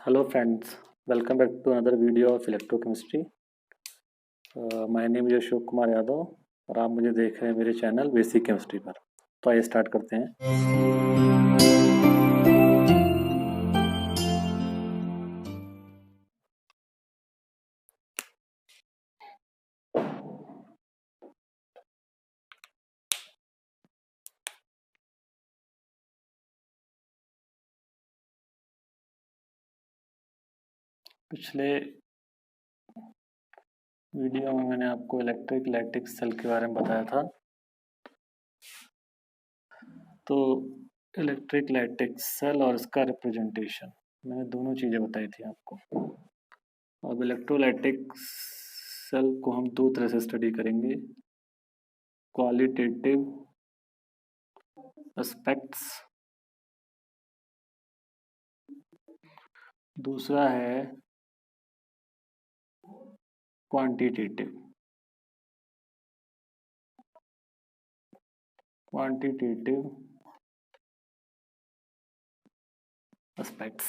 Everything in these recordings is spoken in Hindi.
Hello friends, welcome back to another video of electrochemistry. My name is Ashok Kumar Yadav और आप मुझे देख रहे हैं मेरे चैनल बेसिक केमिस्ट्री पर। तो आइए स्टार्ट करते हैं। पिछले वीडियो में मैंने आपको इलेक्ट्रिक लैटिक सेल के बारे में बताया था। तो इलेक्ट्रिक लैटिक सेल और इसका रिप्रेजेंटेशन मैंने दोनों चीज़ें बताई थी आपको। अब इलेक्ट्रोलैटिक सेल को हम दो तरह से स्टडी करेंगे, क्वालिटेटिव एस्पेक्ट्स, दूसरा है क्वांटिटेटिव एस्पेक्ट्स।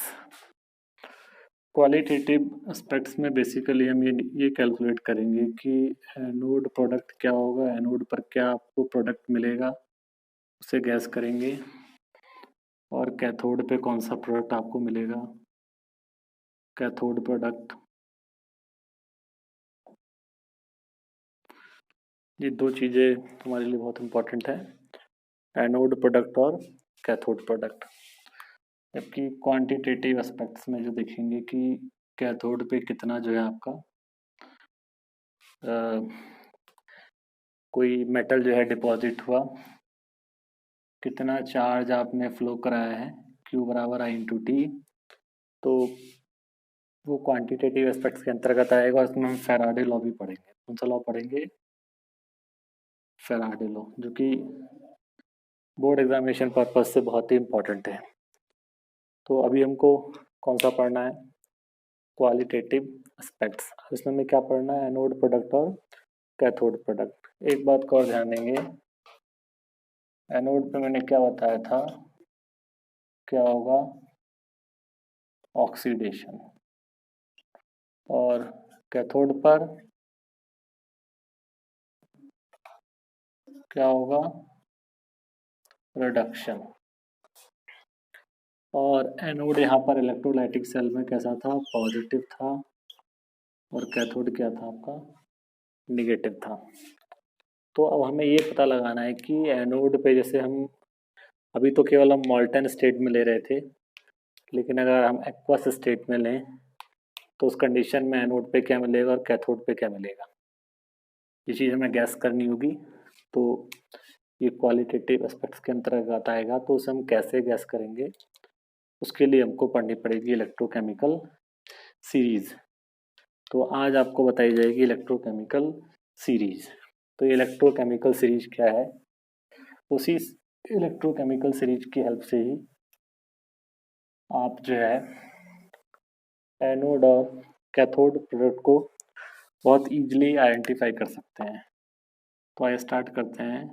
क्वालिटेटिव एस्पेक्ट्स में बेसिकली हम ये कैलकुलेट करेंगे कि एनोड प्रोडक्ट क्या होगा, एनोड पर क्या आपको प्रोडक्ट मिलेगा उसे गैस करेंगे, और कैथोड पे कौन सा प्रोडक्ट आपको मिलेगा, कैथोड प्रोडक्ट। ये दो चीज़ें हमारे लिए बहुत इम्पोर्टेंट है, एनोड प्रोडक्ट और कैथोड प्रोडक्ट। जबकि क्वांटिटेटिव एस्पेक्ट्स में जो देखेंगे कि कैथोड पे कितना जो है आपका कोई मेटल जो है डिपॉजिट हुआ, कितना चार्ज आपने फ्लो कराया है, Q बराबर I इंटू टी, तो वो क्वांटिटेटिव एस्पेक्ट्स के अंतर्गत आएगा। और इसमें हम फैराडे लॉ भी पढ़ेंगे। कौन सा लॉ पढ़ेंगे? फैराडे लॉ, जो कि बोर्ड एग्जामिनेशन पर्पज से बहुत ही इम्पोर्टेंट है। तो अभी हमको कौन सा पढ़ना है? Qualitative aspects. इसमें हमें क्या पढ़ना है? एनोड प्रोडक्ट और कैथोड प्रोडक्ट। एक बात को और ध्यान देंगे, एनोड पे मैंने क्या बताया था, क्या होगा? ऑक्सीडेशन। और कैथोड पर क्या होगा? रिडक्शन। और एनोड यहाँ पर इलेक्ट्रोलाइटिक सेल में कैसा था? पॉजिटिव था, और कैथोड क्या था आपका? निगेटिव था। तो अब हमें ये पता लगाना है कि एनोड पे, जैसे हम अभी तो केवल हम मॉल्टन स्टेट में ले रहे थे, लेकिन अगर हम एक्वस स्टेट में लें तो उस कंडीशन में एनोड पे क्या मिलेगा और कैथोड पे क्या मिलेगा, ये चीज़ हमें गैस करनी होगी। तो ये क्वालिटेटिव एस्पेक्ट्स के अंतर्गत आएगा। तो उसे हम कैसे गैस करेंगे, उसके लिए हमको पढ़नी पड़ेगी इलेक्ट्रोकेमिकल सीरीज। तो आज आपको बताई जाएगी इलेक्ट्रोकेमिकल सीरीज। तो ये इलेक्ट्रोकेमिकल सीरीज क्या है? उसी इलेक्ट्रोकेमिकल सीरीज की हेल्प से ही आप जो है एनोड और कैथोड प्रोडक्ट को बहुत इजीली आइडेंटिफाई कर सकते हैं। तो आइए स्टार्ट करते हैं।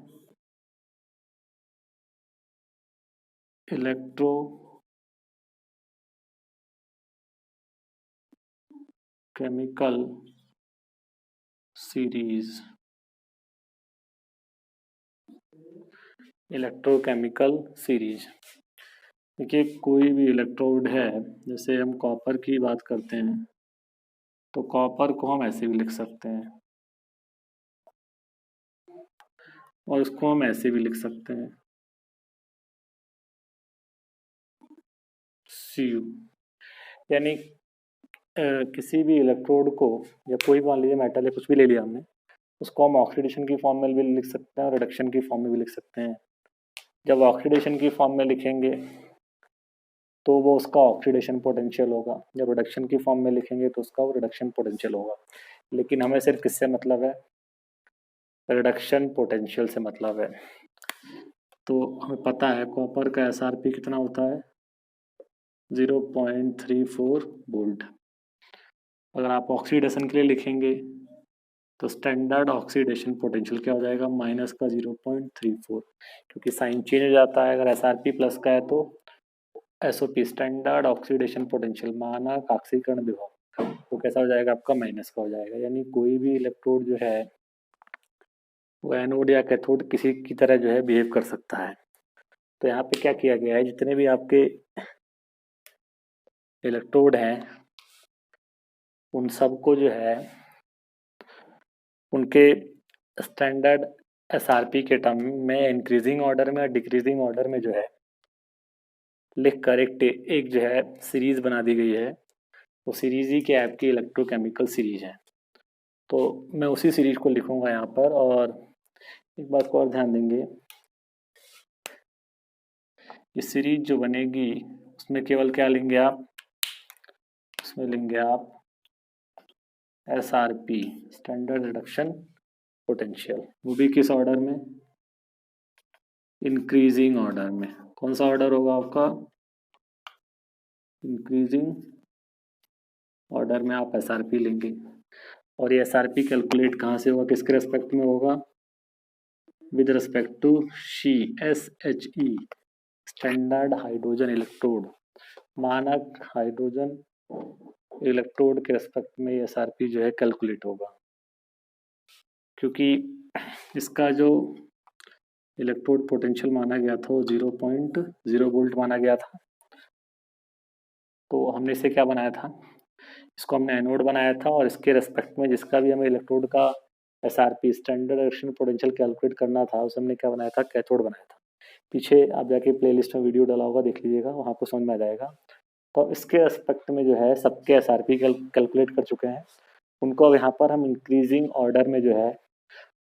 Electro chemical series, electrochemical series. देखिए, कोई भी इलेक्ट्रोड है, जैसे हम कॉपर की बात करते हैं तो कॉपर को हम ऐसे भी लिख सकते हैं, और इसको हम ऐसे भी लिख सकते हैं, Cu। यानी किसी भी इलेक्ट्रोड को, या कोई मान लीजिए मेटल है, कुछ भी ले लिया हमने, उसको हम ऑक्सीडेशन की फॉर्म में भी लिख सकते हैं और रिडक्शन की फॉर्म में भी लिख सकते हैं। जब ऑक्सीडेशन की फॉर्म में लिखेंगे तो वो उसका ऑक्सीडेशन पोटेंशियल होगा, जब रिडक्शन की फॉर्म में लिखेंगे तो उसका वो रिडक्शन पोटेंशियल होगा। लेकिन हमें सिर्फ किससे मतलब है? रिडक्शन पोटेंशियल से मतलब है। तो हमें पता है कॉपर का SRP कितना होता है? 0.34 वोल्ट। अगर आप ऑक्सीडेशन के लिए लिखेंगे तो स्टैंडर्ड ऑक्सीडेशन पोटेंशियल क्या हो जाएगा? माइनस का 0.34, क्योंकि साइन चेंज हो जाता है। अगर SRP प्लस का है तो SOP स्टैंडर्ड ऑक्सीडेशन पोटेंशियल, मानक ऑक्सीकरण विभव, वो कैसा हो जाएगा आपका माइनस का हो जाएगा। यानी कोई भी इलेक्ट्रोड जो है वो एनोड या कैथोड किसी की तरह जो है बिहेव कर सकता है। तो यहाँ पे क्या किया गया है, जितने भी आपके इलेक्ट्रोड हैं उन सबको जो है उनके स्टैंडर्ड SRP के टर्म में इंक्रीजिंग ऑर्डर में और डिक्रीजिंग ऑर्डर में जो है लिख कर एक जो है सीरीज बना दी गई है। वो सीरीज ही क्या आपकी इलेक्ट्रोकेमिकल सीरीज है। तो मैं उसी सीरीज को लिखूंगा यहाँ पर। और एक बात को और ध्यान देंगे, ये सीरीज जो बनेगी उसमें केवल क्या लेंगे आप, उसमें लेंगे आप SRP स्टैंडर्ड रिडक्शन पोटेंशियल, वो भी किस ऑर्डर में, इंक्रीजिंग ऑर्डर में। कौन सा ऑर्डर होगा आपका, इंक्रीजिंग ऑर्डर में आप SRP लेंगे। और ये SRP कैलकुलेट कहाँ से होगा, किसके रेस्पेक्ट में होगा, with respect to SHE standard hydrogen electrode, मानक हाइड्रोजन इलेक्ट्रोड के रेस्पेक्ट में ये SRP जो है कैलकुलेट होगा। क्योंकि इसका जो इलेक्ट्रोड पोटेंशियल माना गया था वो 0.0 वोल्ट माना गया था। तो हमने इसे क्या बनाया था, इसको हमने एनोड बनाया था और इसके रेस्पेक्ट में जिसका भी हमें इलेक्ट्रोड का SRP standard reduction potential calculate करना था उसे हमने क्या बनाया था, कैथोड बनाया था। पीछे आप जाके प्लेलिस्ट में वीडियो डाला होगा, देख लीजिएगा, वहाँ पर समझ में आ जाएगा। तो इसके रेस्पेक्ट में जो है सबके SRP कैलकुलेट कर चुके हैं, उनको अब यहाँ पर हम इंक्रीजिंग ऑर्डर में जो है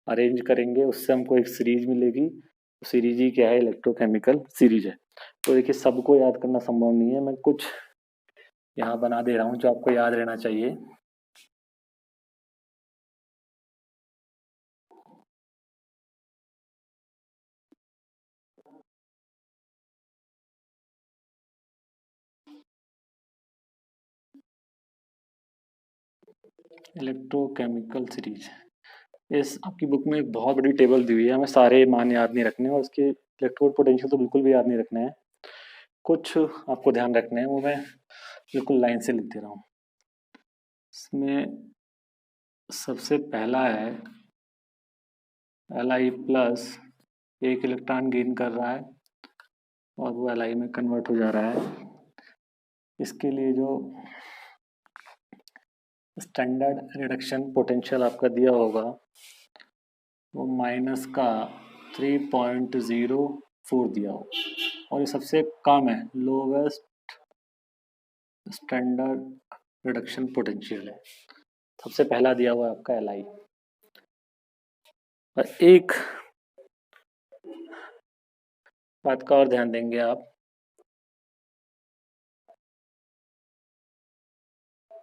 अरेंज करेंगे, उससे हमको एक सीरीज मिलेगी। सीरीज ही क्या है, इलेक्ट्रोकेमिकल सीरीज है। तो देखिए सबको याद करना संभव नहीं है, मैं कुछ यहाँ बना दे रहा हूँ जो आपको याद रहना चाहिए। इलेक्ट्रोकेमिकल सीरीज, इस आपकी बुक में एक बहुत बड़ी टेबल दी हुई है, हमें सारे मान याद नहीं रखने और उसके इलेक्ट्रोड पोटेंशियल तो बिल्कुल भी याद नहीं रखने हैं, कुछ आपको ध्यान रखने हैं, वो मैं बिल्कुल लाइन से लिख दे रहा हूँ। इसमें सबसे पहला है Li प्लस, एक इलेक्ट्रॉन गेन कर रहा है और वो Li में कन्वर्ट हो जा रहा है। इसके लिए जो स्टैंडर्ड रिडक्शन पोटेंशियल आपका दिया होगा वो माइनस का 3.04 दिया हो, और ये सबसे कम है, लोवेस्ट स्टैंडर्ड रिडक्शन पोटेंशियल है। सबसे पहला दिया हुआ है आपका Li। और एक बात का और ध्यान देंगे आप,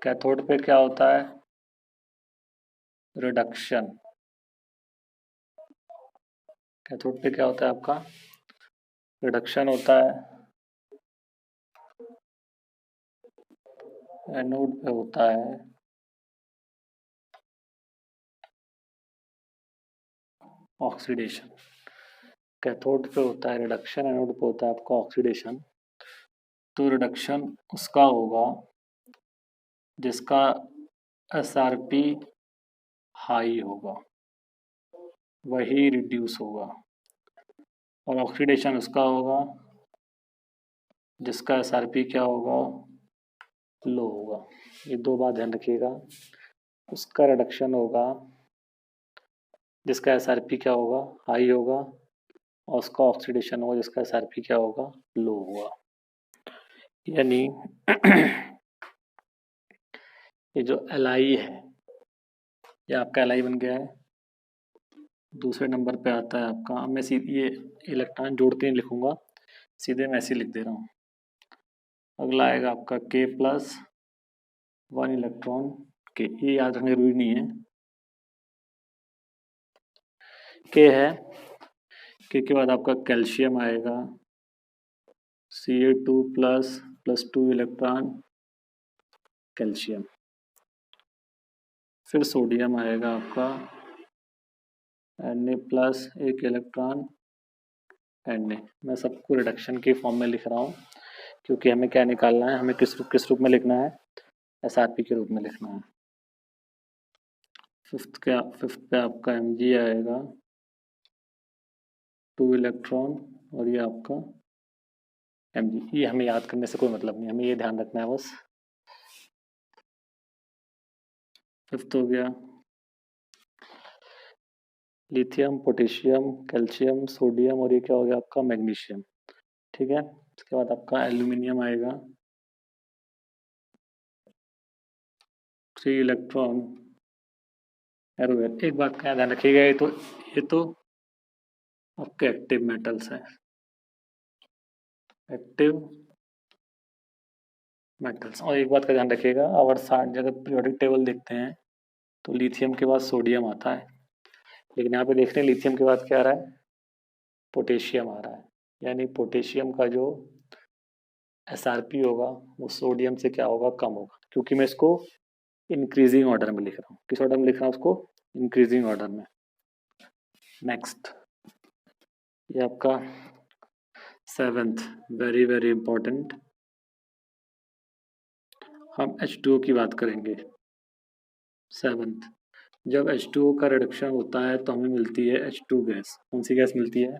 कैथोड पे क्या होता है, रिडक्शन। कैथोड पे क्या होता है आपका, रिडक्शन होता है। एनोड पे होता है ऑक्सीडेशन। कैथोड पे होता है रिडक्शन, एनोड पे होता है आपका ऑक्सीडेशन। तो रिडक्शन उसका होगा जिसका SRP हाई होगा, वही रिड्यूस होगा। और ऑक्सीडेशन उसका होगा जिसका SRP क्या होगा, लो होगा। ये दो बात ध्यान रखिएगा, उसका रिडक्शन होगा जिसका SRP क्या होगा, हाई होगा, और उसका ऑक्सीडेशन होगा जिसका SRP क्या होगा, लो होगा। यानी ये जो Li है ये आपका Li बन गया है। दूसरे नंबर पे आता है आपका, मैं सीधे ये इलेक्ट्रॉन जोड़ के नहीं लिखूंगा, सीधे मैं ऐसे लिख दे रहा हूँ। अगला आएगा आपका K प्लस 1 इलेक्ट्रॉन के, ये याद रखना जरूरी नहीं है। K है, K के बाद आपका कैल्शियम आएगा, Ca2 प्लस 2 इलेक्ट्रॉन कैल्शियम। फिर सोडियम आएगा आपका Na प्लस 1 इलेक्ट्रॉन Na। मैं सबको रिडक्शन के फॉर्म में लिख रहा हूँ क्योंकि हमें क्या निकालना है, हमें किस रूप में लिखना है, SRP के रूप में लिखना है। फिफ्थ पे आपका Mg आएगा 2 इलेक्ट्रॉन और ये आपका Mg। ये हमें याद करने से कोई मतलब नहीं, हमें ये ध्यान रखना है बस। फिफ्थ हो गया लिथियम, पोटेशियम, कैल्शियम, सोडियम और ये क्या हो गया आपका मैग्नीशियम। ठीक है, इसके बाद आपका एल्यूमिनियम आएगा 3 इलेक्ट्रॉन एरोवेल। एक बात का ध्यान रखिएगा, ये तो आपके एक्टिव मेटल्स हैं, एक्टिव मेटल्स। और एक बात का ध्यान रखिएगा, अगर जब पीरियोडिक टेबल देखते हैं तो लिथियम के बाद सोडियम आता है, लेकिन यहाँ पे देख रहे हैं लिथियम के बाद क्या आ रहा है, पोटेशियम आ रहा है। यानी पोटेशियम का जो SRP होगा वो सोडियम से क्या होगा, कम होगा, क्योंकि मैं इसको इंक्रीजिंग ऑर्डर में लिख रहा हूँ। किस ऑर्डर में लिख रहा हूँ उसको, इंक्रीजिंग ऑर्डर में। नेक्स्ट, ये आपका 7th, वेरी वेरी इंपॉर्टेंट, हम H2O की बात करेंगे। 7th, जब H2O का रिडक्शन होता है तो हमें मिलती है H2 गैस। कौन सी गैस मिलती है,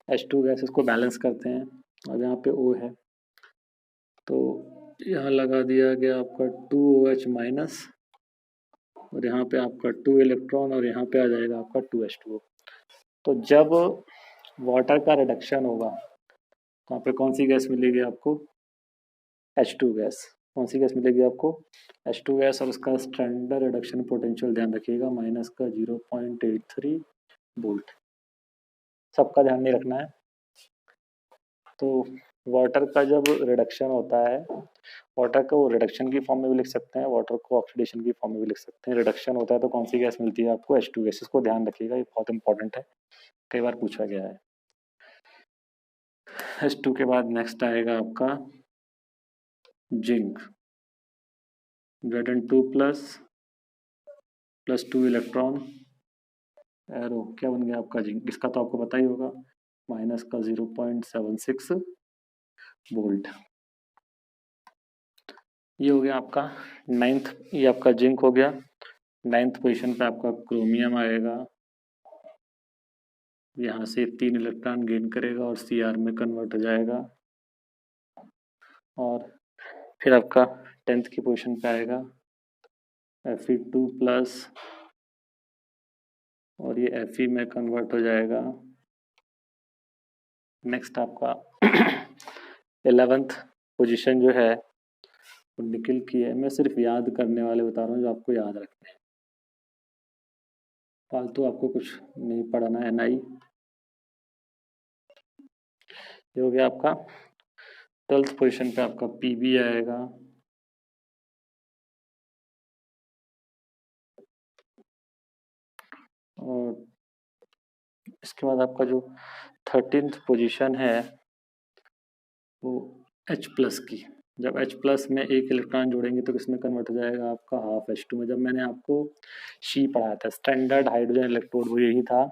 H2 गैस। इसको बैलेंस करते हैं, और यहाँ पे O है तो यहाँ लगा दिया गया आपका 2OH माइनस, और यहाँ पे आपका 2 इलेक्ट्रॉन, और यहाँ पे आ जाएगा आपका 2H2O। तो जब वाटर का रिडक्शन होगा तो यहाँ पे कौन सी गैस मिलेगी आपको, H2 गैस। कौन सी गैस मिलेगी आपको, H2 गैस। और उसका स्टैंडर्ड रिडक्शन पोटेंशियल ध्यान रखिएगा, माइनस का 0.83 वोल्ट। सबका ध्यान नहीं रखना है। तो वाटर का जब रिडक्शन होता है, वाटर को रिडक्शन की फॉर्म में भी लिख सकते हैं, वाटर को ऑक्सीडेशन की फॉर्म में भी लिख सकते हैं। रिडक्शन होता है तो कौन सी गैस मिलती है आपको, H2 गैस। इसको ध्यान रखिएगा, ये बहुत इंपॉर्टेंट है, कई बार पूछा गया है। H2 के बाद नेक्स्ट आएगा आपका zinc, Zn2 plus 2 electron arrow, क्या बन गया आपका जिंक। इसका तो आपको पता ही होगा, माइनस का 0.76 वोल्ट। ये हो गया आपका 9th, ये आपका जिंक हो गया। 9th पोजीशन पे आपका क्रोमियम आएगा, यहाँ से 3 इलेक्ट्रॉन गेन करेगा और Cr में कन्वर्ट हो जाएगा। और फिर आपका 10th की पोजीशन पे आएगा Fe2 प्लस, और ये Fe में कन्वर्ट हो जाएगा। नेक्स्ट आपका 11th पोजीशन जो है वो निकल की है। मैं सिर्फ याद करने वाले बता रहा हूँ जो आपको याद रखने हैं, फालतू आपको कुछ नहीं पढ़ना है। Ni, ये हो गया आपका 12th पोजीशन पे आपका Pb आएगा, और इसके बाद आपका जो 13th पोजीशन है वो H प्लस की। जब H प्लस में एक इलेक्ट्रॉन जोड़ेंगे तो किसमें कन्वर्ट हो जाएगा आपका, हाफ H2 में। जब मैंने आपको शी पढ़ाया था, स्टैंडर्ड हाइड्रोजन इलेक्ट्रोड, वो यही था,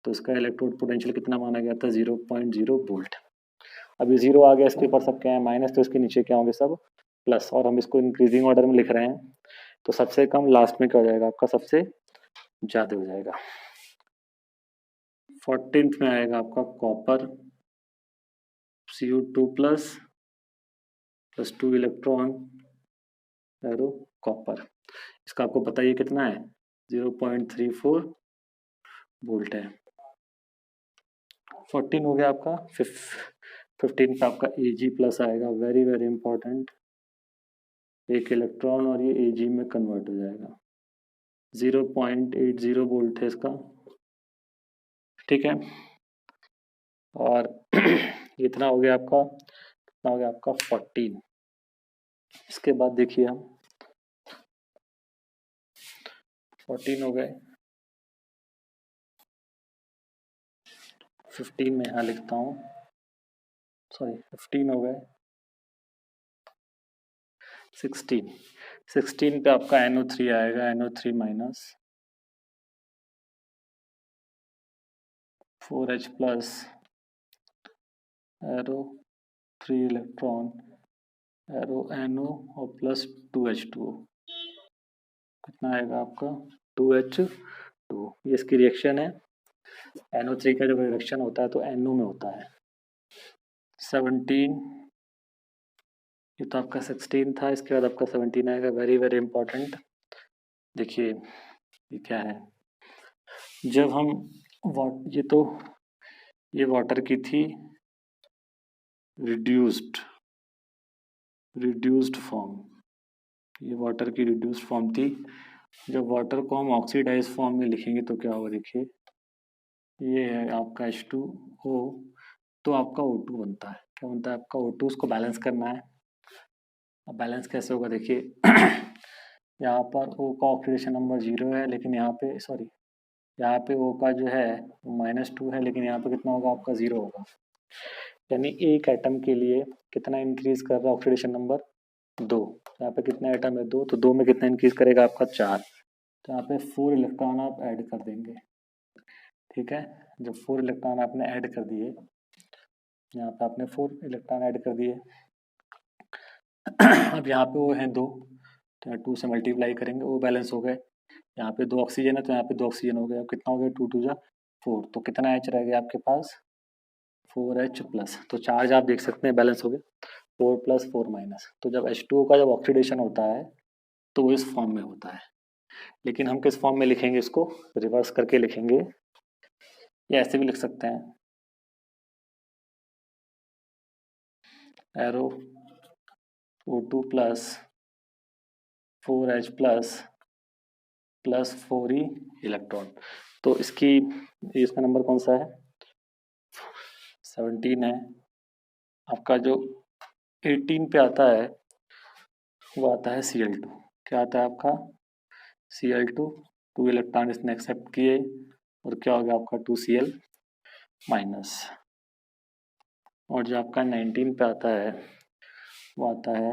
तो उसका इलेक्ट्रोड पोटेंशियल कितना माना गया था, 0.0 वोल्ट। अभी 0 आ गया, इसके ऊपर सब क्या है, माइनस, तो इसके नीचे क्या होंगे, सब प्लस। और हम इसको इंक्रीजिंग ऑर्डर में लिख रहे हैं, तो सबसे कम लास्ट में क्या हो जाएगा आपका, सबसे ज्यादा हो जाएगा। 14th में आएगा आपका copper, Cu2 plus 2 electron arrow copper. इसका आपको पता ही कितना है, 0.34 वोल्ट है। 14 हो गया आपका। 15 पे आपका Ag प्लस आएगा, वेरी वेरी इंपॉर्टेंट, एक इलेक्ट्रॉन और ये Ag में कन्वर्ट हो जाएगा। 0.80 वोल्ट है इसका, ठीक है। और इतना हो गया आपका, कितना हो गया आपका 14। इसके बाद देखिए हम 14 हो गए, 15 में यहाँ लिखता हूँ, सॉरी 15 हो गए। 16 पे आपका NO3 आएगा, NO3 minus, 4H plus arrow 3 electron arrow NO और प्लस 2H2O, कितना आएगा आपका 2H2। ये इसकी रिएक्शन है। NO3 का जब रिएक्शन होता है तो NO में होता है 17, ये तो आपका 16 था, इसके बाद आपका 17 आएगा। Very very important. देखिए ये क्या है, जब हम ये वाटर की थी रिड्यूस्ड फॉर्म, ये वाटर की रिड्यूस्ड फॉर्म थी। जब वाटर को हम ऑक्सीडाइज फॉर्म में लिखेंगे तो क्या होगा, देखिए ये है आपका H2O, तो आपका O2 बनता है। क्या बनता है आपका O2, उसको बैलेंस करना है। अब बैलेंस कैसे होगा, देखिए यहाँ पर O का ऑक्सीडेशन नंबर 0 है, लेकिन यहाँ पे यहाँ पे O का जो है -2 है, लेकिन यहाँ पे कितना होगा आपका 0 होगा। यानी एक एटम के लिए कितना इंक्रीज कर रहा है ऑक्सीडेशन नंबर 2। यहाँ पे कितना एटम है 2, तो 2 में कितना इंक्रीज करेगा आपका 4। तो यहाँ पे 4 इलेक्ट्रॉन आप ऐड कर देंगे। ठीक है, जब 4 इलेक्ट्रॉन आपने ऐड कर दिए, यहाँ पे आपने 4 इलेक्ट्रॉन ऐड कर दिए अब यहाँ पे वो है 2, तो यहाँ 2 से मल्टीप्लाई करेंगे, वो बैलेंस हो गए। यहाँ पे 2 ऑक्सीजन है तो यहाँ पे 2 ऑक्सीजन हो गया। अब कितना हो गया 2 2 जा 4, तो कितना H रह गया आपके पास 4H प्लस। तो चार्ज आप देख सकते हैं बैलेंस हो गया 4 प्लस 4 माइनस। तो जब H2O का जब ऑक्सीडेशन होता है तो वो इस फॉर्म में होता है। लेकिन हम किस फॉर्म में लिखेंगे, इसको रिवर्स करके लिखेंगे, या ऐसे भी लिख सकते हैं, arrow O2 plus 4H plus 4E electron. तो इसका नंबर कौन सा है 17 है। आपका जो 18 पे आता है वो आता है Cl2। क्या आता है आपका Cl2, 2 इलेक्ट्रॉन इसने एक्सेप्ट किए, और क्या हो गया आपका 2Cl माइनस। और जो आपका 19 पे आता है वो आता है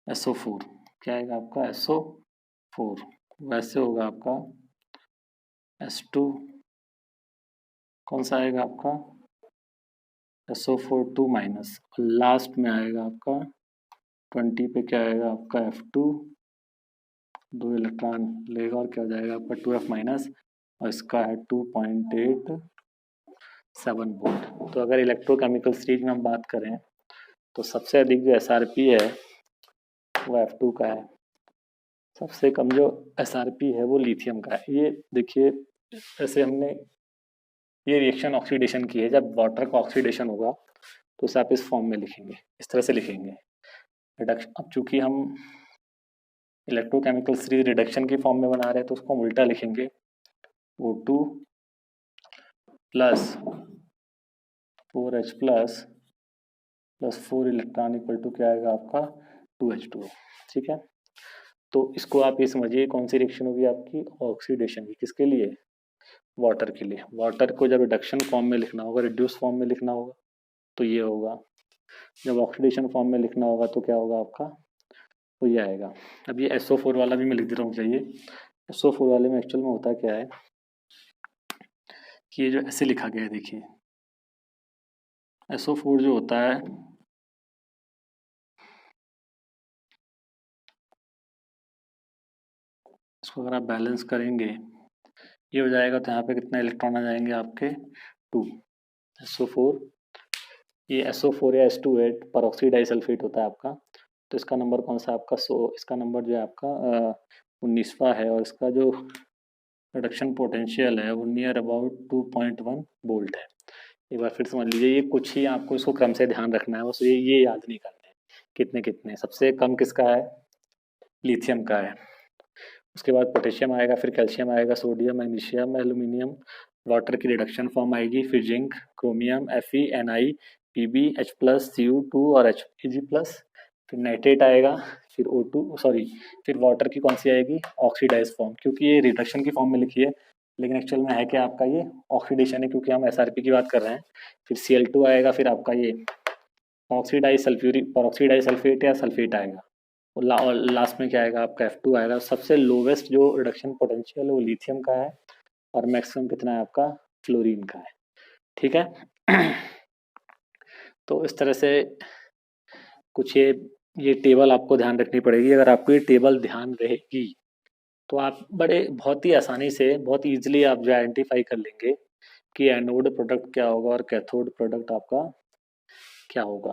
SO4। क्या आएगा आपका SO4, वैसे होगा आपका S2, कौन सा आएगा आपका SO4 2 माइनस। लास्ट में आएगा आपका 20 पे क्या आएगा आपका F2, 2 इलेक्ट्रॉन लेगा और क्या हो जाएगा आपका 2F माइनस, और इसका है 2.87 वोल्ट। तो अगर इलेक्ट्रोकेमिकल सीरीज में हम बात करें तो सबसे अधिक जो SRP है वो F2 का है, सबसे कम जो SRP है वो लिथियम का है। ये देखिए ऐसे हमने ये रिएक्शन ऑक्सीडेशन की है। जब वाटर का ऑक्सीडेशन होगा तो उसे आप इस फॉर्म में लिखेंगे, इस तरह से लिखेंगे रिडक्शन। अब चूंकि हम इलेक्ट्रोकेमिकल सीरीज रिडक्शन की फॉर्म में बना रहे हैं तो उसको हम उल्टा लिखेंगे, O2 plus 4H plus 4 electron equal to क्या आएगा आपका 2H2O। ठीक है, तो इसको आप ये समझिए कौन सी रिएक्शन होगी आपकी ऑक्सीडेशन की, किसके लिए वाटर के लिए। वाटर को जब रिडक्शन फॉर्म में लिखना होगा, रिड्यूस फॉर्म में लिखना होगा तो ये होगा, जब ऑक्सीडेशन फॉर्म में लिखना होगा तो क्या होगा आपका वो ये आएगा। अब ये SO4 वाला भी मैं लिख दे रहा हूँ। चाहिए SO4 वाले में एक्चुअल में होता क्या है कि ये जो ऐसे लिखा गया है, देखिए SO4 जो होता है इसको अगर आप बैलेंस करेंगे ये हो जाएगा, तो यहाँ पे कितना इलेक्ट्रॉन आ जाएंगे आपके 2। SO4, ये SO4 या H2 परऑक्सीड डाइसल्फेट होता है आपका। तो इसका नंबर कौन सा आपका इसका नंबर जो है आपका 19वां है, और इसका जो रिडक्शन पोटेंशियल है वो नियर अबाउट 2.1 वोल्ट है। एक बार फिर समझ लीजिए, ये कुछ ही आपको इसको क्रम से ध्यान रखना है, बस ये याद नहीं करना है कितने कितने। सबसे कम किसका है लिथियम का है, उसके बाद पोटेशियम आएगा, फिर कैल्शियम आएगा, सोडियम, मैग्नीशियम, एल्यूमिनियम, वाटर की रिडक्शन फॉर्म आएगी, फिर zinc, chromium, Fe, Ni, Pb, H plus, Cu2 और Heg प्लस, फिर नाइट्रेट आएगा, फिर फिर वाटर की कौन सी आएगी ऑक्सीडाइज फॉर्म, क्योंकि ये रिडक्शन की फॉर्म में लिखी है लेकिन एक्चुअल में है क्या आपका ये ऑक्सीडेशन है, क्योंकि हम SRP की बात कर रहे हैं। फिर Cl2 आएगा, फिर आपका ये ऑक्सीडाइज सल्फ्यूरिक परऑक्सीडाइज सल्फेट या सल्फेट आएगा, और लास्ट में क्या आएगा आपका F2 आएगा। सबसे लोवेस्ट जो रिडक्शन पोटेंशियल है वो लिथियम का है, और मैक्सिमम कितना है आपका फ्लोरीन का है। ठीक है तो इस तरह से कुछ ये टेबल आपको ध्यान रखनी पड़ेगी। अगर आपको ये टेबल ध्यान रहेगी तो आप बहुत ही आसानी से, बहुत ईजिली आप जो आइडेंटिफाई कर लेंगे कि एनोड प्रोडक्ट क्या होगा और कैथोड प्रोडक्ट आपका क्या होगा।